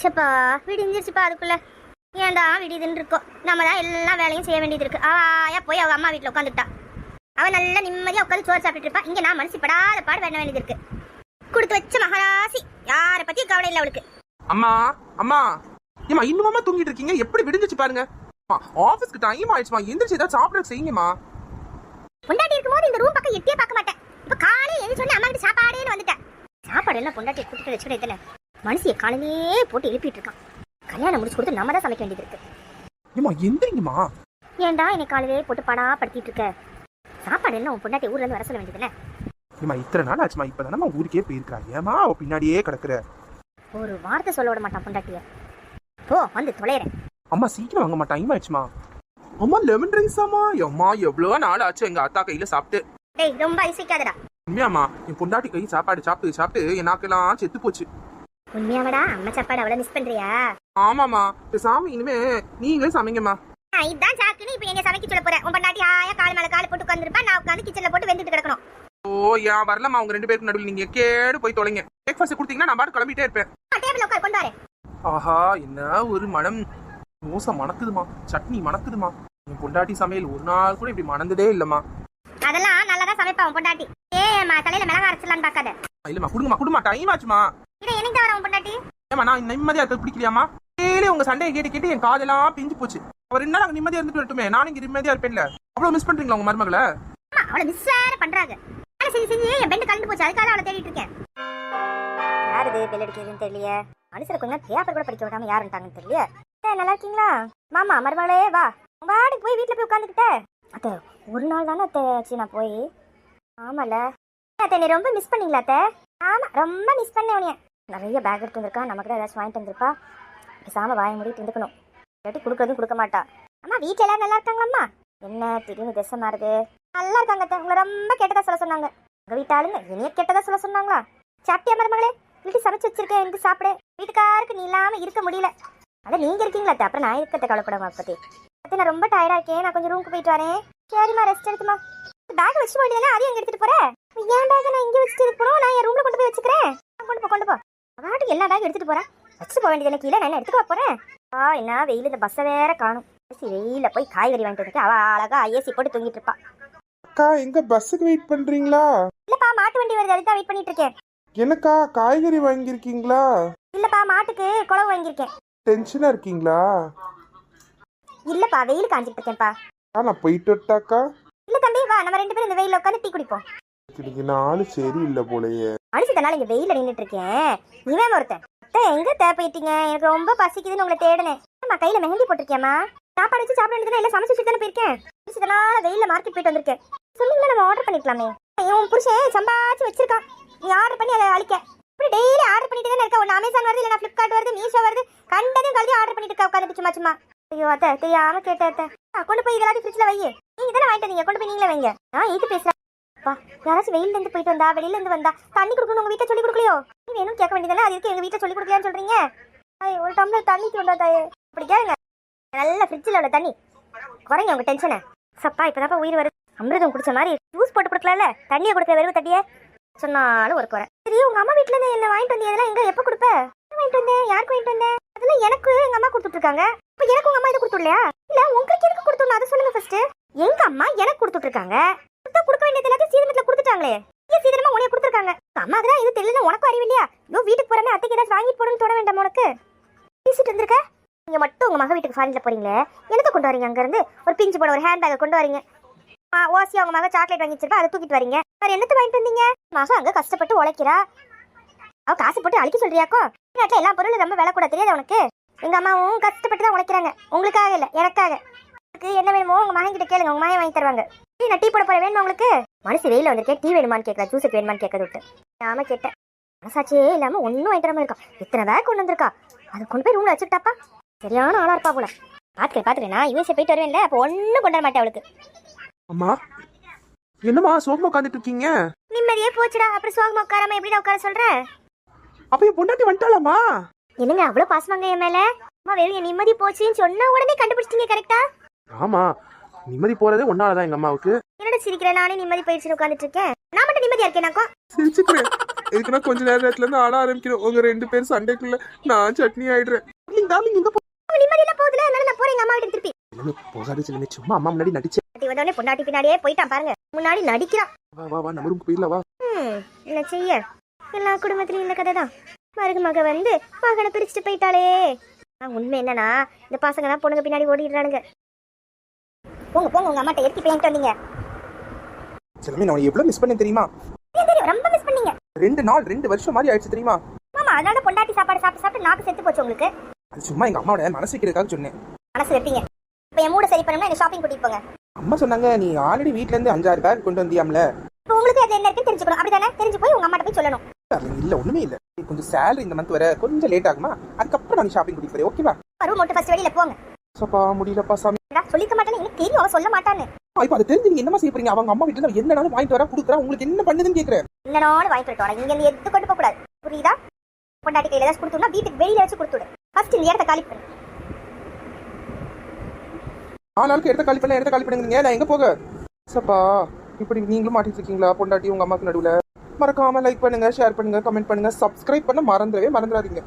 சப்பா விடிஞ்சிருச்சுப்பா அதுக்குள்ள ஏன்டா விடிதுன்னு இருக்கோம். நம்ம தான் எல்லா வேலையும் செய்ய வேண்டியது இருக்கு. ஆயா போய் அவங்க அம்மா வீட்டில் உட்காந்துட்டா. அவன் நல்லா நிம்மதியாக உட்காந்து சோறு சாப்பிட்டு இருப்பா. இங்கே நான் மனசு படாத பாடு பண்ண வேண்டியது இருக்கு. கொடுத்து வச்ச மகாராசி, யாரை பத்தியும் கவலை இல்லை அவளுக்கு. அம்மா அம்மா ஏமா இன்னுமா தூங்கிட்டு இருக்கீங்க? எப்படி விடிஞ்சிச்சு பாருங்க. ஆபீஸ்க்கு டைம் ஆயிடுச்சுமா, எந்திரிச்சு ஏதாவது சாப்பிட செய்யுங்கம்மா. பொண்டாட்டி இருக்கும்போது இந்த ரூம் பக்கம் எட்டியே பார்க்க மாட்டேன். இப்போ காலையில் எது சொன்ன அம்மா கிட்ட சாப்பாடேன்னு வந்துட்டேன். சாப்பாடு எல்லாம் பொண்டாட்டி கூப்பிட்டு வச்சுக்கிட்டே மனுஷியை காலையிலே போட்டு எழுப்பிட்டு இருக்கான். கல்யாணம் முடிச்சு கொடுத்து நம்ம தான் சமைக்க வேண்டியது இருக்கு. ஏமா எந்திரிங்கம்மா. ஏன்டா என்னை காலையிலே போட்டு படா படுத்திட்டு இருக்க? சாப்பாடு எல்லாம் உன் பொண்டாட்டி ஊர்ல இருந்து வர சொல்ல வேண்டியதுல. ஏமா இத்தனை நாள் ஆச்சுமா, இப்பதானமா ஊருக்கே போயிருக்கா. ஏமா அவ பின்னாடியே கிடக்குற. ஒரு வார்த்தை சொல்ல விட மாட்டான் பொண்டாட்டிய. போ வந்து தொலைறேன். அம்மா சீக்கிரம் வாங்க மாட்டான். டைம் ஆயிடுச்சுமா. அம்மா லெமன் ரைஸ் ஆமா. அம்மா எவ்வளவு நாள் ஆச்சு எங்க அத்தா கையில சாப்பிட்டு. டேய் ரொம்ப ஐசிக்காதடா. உண்மையாமா என் பொண்டாட்டி கை சாப்பாடு சாப்பிட்டு சாப்பிட்டு என் நாக்கெல்லாம் செத்து போச்சு. உண்மையாவடா? அம்மா சாப்பாடு அவ்வளவு மிஸ் பண்றியா? ஆமாமா சாமி, இனிமே நீங்களே சமைங்கம்மா. இதான் சாக்குன்னு இப்ப என்ன சமைக்க சொல்ல போறேன். உன் பொண்டாட்டி ஆயா கால் மேல கால் போட்டு உட்காந்துருப்பா. நான் உட்காந்து கிச்சன்ல போட்டு வெந்துட்டு கிடக்கணும். ஓ ஏன் வரலமா? உங்க 2 பேருக்கு நடுவில் நீங்க கேடு போய் தொலைங்க. பிரேக்ஃபாஸ்ட் கொடுத்தீங்கன்னா நான் பாட்டு கிளம்பிட்டே இருப்பேன். டேபிள்ல உட்கார் கொண்டு வரேன். ஆஹா என்ன ஒரு மனம். மோசம் மணக்குதுமா, சட்னி மணக்குதுமா. என் பொண்டாட்டி சமையல் ஒரு நாள் கூட இப்படி மணந்ததே இல்லம்மா. அதெல்லாம் நல்லா தான் சமைப்பா உன் பொண்டாட்டி. ஏமா தலையில மிளகா அரைச்சலான்னு பாக்காத. இல்லம்மா குடுமா டைம் ஆச்சுமா. இதை என்னைக்கு வர உன் பொண்டாட்டி? ஏமா நான் நிம்மதியா இருக்க பிடிக்கலையாமா? டெய்லி உங்க சண்டையை கேட்டு கேட்டு என் காதெல்லாம் பிஞ்சு போச்சு. அவர் என்ன நாங்க நிம்மதியா இருந்துட்டு வரட்டுமே, நானும் இங்க நிம்மதியா இருப்பேன்ல. அவ்வளவு மிஸ் பண்றீங்களா உங்க மருமகளை? அவளை மிஸ் வேற பண்றாங்க. செஞ்சு என் பெண்டு கலந்து போச்சு. அதுக்காக அவளை தேடிட்டு இருக்கேன். யாருது பெல் அடிக்கிறதுன்னு தெரியலையே. மனுஷரை கொஞ்சம் பேப்பர் கூட படிக்க விடாம யாருட்டாங்கன்னு தெரியல. நல்லா இருக்கீங்களா மாமா? மருமகளே வா. உங்க வாடிக்கு போய் வீட்டுல போய் உட்காந்துக்கிட்ட. அத்தை ஒரு நாள் தானே அத்தை ஆச்சு நான் போய். ஆமால அத்தை, நீ ரொம்ப மிஸ் பண்ணீங்களா அத்தை? ஆமா ரொம்ப மிஸ் பண்ணேன் உனிய. நிறைய பேக் எடுத்து வந்திருக்கா. நமக்கு தான் ஏதாச்சும் வாங்கிட்டு வந்திருப்பா. பேசாம வாய மூடிட்டு இருந்துக்கணும். இல்லாட்டி கொடுக்கறதும் கொடுக்க மாட்டா. அம்மா வீட்டுல எல்லாரும் நல்லா இருக்காங்களாம்மா? என்ன திடீர்னு திசை மாறுது? நல்லா இருக்காங்க அத்தை. உங்களை ரொம்ப கெட்டதா சொல்ல சொன்னாங்க. உங்க வீட்டாளுங்க என்னைய கெட்டதா சொல்ல சொன்னாங்களா? சாப்பிட்டியா மருமகளே? வீட்டு சமைச்சு வச்சிருக்கேன், எனக்கு சாப்பிடு. வீட்டுக்காருக்கு நீ இல்லாம இருக்க முடியல. அதான் நீங்க இருக்கீங்களா அத்தை? அப்புறம் நான் இருக்கத்தை கவலைப்படாம பத்தி. அத்தை நான் ரொம்ப டயர்டா இருக்கேன். நான் கொஞ்சம் ரூமுக்கு போயிட்டு வரேன். சரிம்மா ரெஸ்ட் எடுத்துமா. பேக் வச்சு போயிட்டு அதையும் எங்க எடுத்துட்டு போறேன்? என் பேக் நான் இங்க வச்சுட்டு போனோம். நான் என் ரூம்ல கொண்டு போய் வச்சுக்கிறேன். கொண்டு போ. அதாட்டு எல்லா பேக் எடுத்துட்டு போறேன். வச்சுட்டு போக வேண்டியது கீழே. நான் என்ன எடுத்துக்க போறேன்? என்ன வெயில், இந்த பஸ்ஸை வேற காணும். வெயில போய் காய்கறி வாங்கிட்டு வந்துட்டு அவ அழகா ஏசி போட்டு தூங்கிட்டு இருப்பா. அக்கா எங்க பஸ்ஸுக்கு வெயிட் பண்றீங்களா? இல்லப்பா மாட்டு வண்டி வருது, அதுதான் வெயிட் பண்ணிட்டு இருக்கேன். எனக்கா காய்கறி வாங்கியிருக்கீங்களா? இல்லப்பா மாட்டுக்கு குழம்பு வாங்கியிருக்கேன். டென்ஷனா இருக்கீங்களா? இல்லப்பா வெயில் காஞ்சிட்டு இருக்கேன்ப்பா. நான் போயிட்டு வரட்டாக்கா? இல்ல தம்பி வா, நம்ம 2 பேரும் இந்த வெயில உட்காந்து டீ குடிப்போம். இன்னைக்கு நாலு சரி இல்ல போலயே. மனுஷனால இங்க வெயில நின்னுட்டு இருக்கேன். இவன் ஒருத்தன் எங்க தேவையிட்டீங்க? எனக்கு ரொம்ப பசிக்குதுன்னு உங்களை தேடுனேன். அம்மா கையில மெஹந்தி போட்டிருக்கியாமா? சாப்பாடு வச்சு சாப்பிட வேண்டியதுனா இல்ல சமைச்சு வச்சுட்டு தானே போயிருக்கேன். இதனால வெயில மார்க்கெட் போயிட்டு வந்திருக்கேன். சொல்லுங்க நம்ம ஆர்டர் பண்ணிக்கலாமே. உன் புருஷன் சம்பாச்சு வச்சிருக்கான். நீ ஆர்டர் பண்ணி அதை அழிக்க. இப்படி டெய்லி ஆர்டர் பண்ணிட்டு தானே இருக்க. ஒன்று அமேசான் வருது, இல்லைனா ஃபிளிப்கார்ட் வருது, மீஷோ வருது. கண்டதையும் கல்வி ஆர்டர் பண்ணிட்டு இருக்கா உட்காந்துட்டு சும்மா. ஐயோ அத்தை தெரியாம கேட்ட. கொண்டு போய் இதெல்லாம் ஃப்ரிட்ஜ்ல வை. நீங்க தானே வாங்கிட்டு வந்தீங்க, கொண்டு போய் நீங்களே வைங்க. நான் இது பேசுறேன். யாராச்சும் வெயில இருந்து போயிட்டு வந்தா, வெளியில இருந்து வந்தா தண்ணி கொடுக்கணும். உங்க வீட்டை சொல்லி கொடுக்கலையோ? நீ வேணும் கேட்க வேண்டியதானே. அது எங்க வீட்டை சொல்லி கொடுக்கலான்னு சொல்றீங்க? ஒரு டம்ளர் தண்ணிக்கு வந்தா தாயே அப்படி கேளுங்க. நல்ல ஃப்ரிட்ஜில் உள்ள தண்ணி குறைங்க உங்க டென்ஷனை. சப்பா இப்பதாப்பா உயிர் வருது. அமிர்தம் குடிச்ச மாதிரி ஜூஸ் போட்டு கொடுக்கலாம்ல. தண்ணியை கொடுக்குற வெறும் தட்டியே சொன்னாலும் ஒரு குறை. சரி உங்க அம்மா வீட்டுல இருந்து என்ன வாங்கிட்டு வந்தீங்க? இதெல்லாம் எங்க எப்ப கொடுப்ப? வாங்கிட்டு வந்தேன். யாருக்கு வாங்கிட்டு வந்தேன்? அதெல்லாம் எனக்கு எங்க அம்மா கொடுத்துட்டு இருக்காங்க. இப்ப எனக்கு உங்க அம்மா இதை கொடுத்துடலையா? இல்ல உங்களுக்கு எனக்கு கொடுத்துடணும், அதை சொல்லுங்க ஃபர்ஸ்ட். எங்க அம்மா எனக்கு கொடுத்துட்டு இருக்காங்க. கொடுக்க வேண்டியது எல்லாத்தையும் சீதனத்துல கொடுத்துட்டாங்களே. சீதனமா உனக்கு கொடுத்துருக்காங்க. அம்மாக்கு தான் இது தெரியல, உனக்கும் அறிவு இல்லையா? ஐயோ வீட்டுக்கு போறமே அத்தைக்கு ஏதாச்சும் வாங்கிட்டு போடணும்னு தோட வேண்டாம் உனக்கு? பேசிட்டு இருந்திருக்க. நீங்க மட்டும் உங்க மக வீட்டுக்கு ஃபாரின்ல போறீங்களே, என்னத்தை கொண்டு வரீங்க? அங்க இருந்து ஒரு பிஞ்சு போட ஒரு ஹேண்ட் பேக்கை கொண்டு வரீங்க. ஓசி அவங்க மக சாக்லேட் வாங்கி வச்சிருப்பா, அதை தூக்கிட்டு வரீங்க. வேற என்னத்தை வாங்கிட்டு வந்தீங்க? மக அங்க கஷ்டப்பட்டு உழைக்கிறா. அவ காசு போட்டு அழிக்க சொல்றியாக்கோ? நாட்டில் எல்லா பொருளும் ரொம்ப விலை கூட தெரியாது உனக்கு. எங்க அம்மாவும் கஷ்டப்பட்டு தான் உழைக்கிறாங்க. உங்களுக்காக இல்ல எனக்காக. என்ன வேணுமோ உங்க மகன் கிட்ட கேளுங்க, உங்க மகன் வாங்கி தருவாங்க. நான் டீ போட போற வேணுமா உங்களுக்கு? மனசு வெயில வந்திருக்கேன். டீ வேணுமான்னு கேட்கல, ஜூஸுக்கு வேணுமான்னு கேட்கறது விட்டு நாம கேட்டேன். மனசாச்சே இல்லாம ஒன்னும் வாங்கிட்டு வராம இருக்கா. இத்தனை பேக் கொண்டு வந்திருக்கா. அது கொண்டு போய் ரூம்ல வச்சுட்டாப்பா. சரியான ஆளா இருப்பா போல. பாத்துக்கிறேன் நான் யூஎஸ்ஏ போயிட்டு வருவேன்ல, அப்ப ஒன்னும் கொண்டு வர மாட்டேன் அவளுக்கு. அம்மா என்னம்மா சோகமா உட்காந்துட்டு இருக்கீங்க? நிம்மதியே போச்சுடா. அப்புறம் சோகமா உட்காராம எப்படிடா உட்கார சொல்ற? அப்ப என் பொண்டாட்டி வந்துட்டாளாமா? என்னங்க அவ்வளவு பாசமாங்க என் மேல? அம்மா வெறும் என் நிம்மதி போச்சுன்னு சொன்ன உடனே கண்டுபிடிச்சிட்டீங்க கரெக்டா? ஆமா நிம்மதி போறதே ஒன்னாலதான் எங்க அம்மாவுக்கு. என்னோட சிரிக்கிற நானே நிம்மதி போயிடுச்சுன்னு உட்காந்துட்டு இருக்கேன். நான் மட்டும் நிம்மதியா இருக்கேனாக்கோ? சிரிச்சுக்கிறேன். இதுக்குன்னா கொஞ்ச நேரத்துல இருந்து ஆட ஆரம்பிக்கிறோம். உங்க 2 பேரும் சண்டைக்குள்ள நான் சட்னி ஆயிடுறேன். டார்லிங் எங்க நிம்மதியில போகுதுல, அதனால நான் போறேன் எங்க அம்மா வீட்டுக்கு திருப்பி. போகாது செல்லுமே, சும்மா அம்மா முன்னாடி நடிச்சேன். கட்டி வந்தோடனே பொண்டாட்டி பின்னாடியே போயிட்டான் பாருங்க. முன்னாடி நடிக்கிறான். வா வா வா நம்ம ரூமுக்கு போயிடலாம் வா. என்ன செய்ய, எல்லா குடும்பத்திலயும் இந்த கதை தான். மருமக வந்து மகனை பிரிச்சுட்டு போயிட்டாளே. உண்மை என்னன்னா இந்த பசங்க தான் பொண்ணுங்க பின்னாடி ஓடிடுறானுங்க. போங்க போங்க, உங்க அம்மாட்ட எடுத்து போயிட்டு வந்தீங்க. செல்லுமே நான் எவ்வளவு மிஸ் பண்ணேன் தெரியுமா? தெரியும், ரொம்ப மிஸ் பண்ணீங்க. 2 நாள் 2 வருஷம் மாதிரி ஆயிடுச்சு தெரியுமா? ஆமா, அதனால பொண்டாட்டி சாப்பாடு சாப்பிட்டு சாப்பிட்டு நாக்கு செத்து போச்சு உங்களுக்கு. அது சும்மா எங்க அம்மாவோட மனசு வைக்கிறதுக்காக சொன்னேன். மனசு வைப்பீங்க. இப்ப என் மூட சரி பண்ணணும்னா என்ன ஷாப்பிங் கூட்டிட்டு போங்க. அம்மா சொன்னாங்க நீ ஆல்ரெடி வீட்ல இருந்து 5-6 பேக் கொண்டு வந்தியாம்ல. இப்போ உங்களுக்கு அது என்ன இருக்குன்னு தெரிஞ்சுக்கணும், அப்படிதானே? தெரிஞ்சு போய் உங்க அம்மாட்ட போய் சொல்லணும். இல்ல ஒண்ணுமே இல்ல, கொஞ்சம் சேலரி இந்த மந்த் வர கொஞ்சம் லேட் ஆகுமா, அதுக்கப்புறம் நான் ஷாப்பிங் கூட்டிட்டு போறேன். ஓகேவா? ரூம் மட்டும் ஃபர்ஸ்ட் வெளியில போங்க. சப்பா முடியலப்பா சாமி. சொல்லிக்க மாட்டேன்னு எனக்கு தெரியும், அவ சொல்ல மாட்டான்னு. இப்ப அதை தெரிஞ்சு நீங்க என்னமா செய்ய போறீங்க? அவங்க அம்மா வீட்டுல இருந்து என்னனாலும் வாங்கிட்டு வரா கொடுக்குறா, உங்களுக்கு என்ன பண்ணுதுன்னு கேக்குறேன். என்னனாலும் வாங்கிட்டு வரட்டும், இங்க இருந்து எது கொண்டு போக கூடாது, புரியுதா? பொண்டாட்டி கையில ஏதாச்சும் கொடுத்தோம்னா வீட்டுக்கு வெளியில வச்சு கொடுத்துடு. ஃபர்ஸ்ட் இந்த இடத்த காலி பண்ணு. ஆனாலும் இடத்த காலி பண்ணுங்க. நான் எங்க போக? சப்பா இப்படி நீங்களும் மாட்டிட்டு இருக்கீங்களா பொண்டாட்டி உங்க அம்மாக்கு நடுவுல? மறக்காம லைக் பண்ணுங்க, ஷேர் பண்ணுங்க, கமெண்ட் பண்ணுங்க, சப்ஸ்கிரைப் பண்ண மறந்துடவே மறந்துடாதீங்க.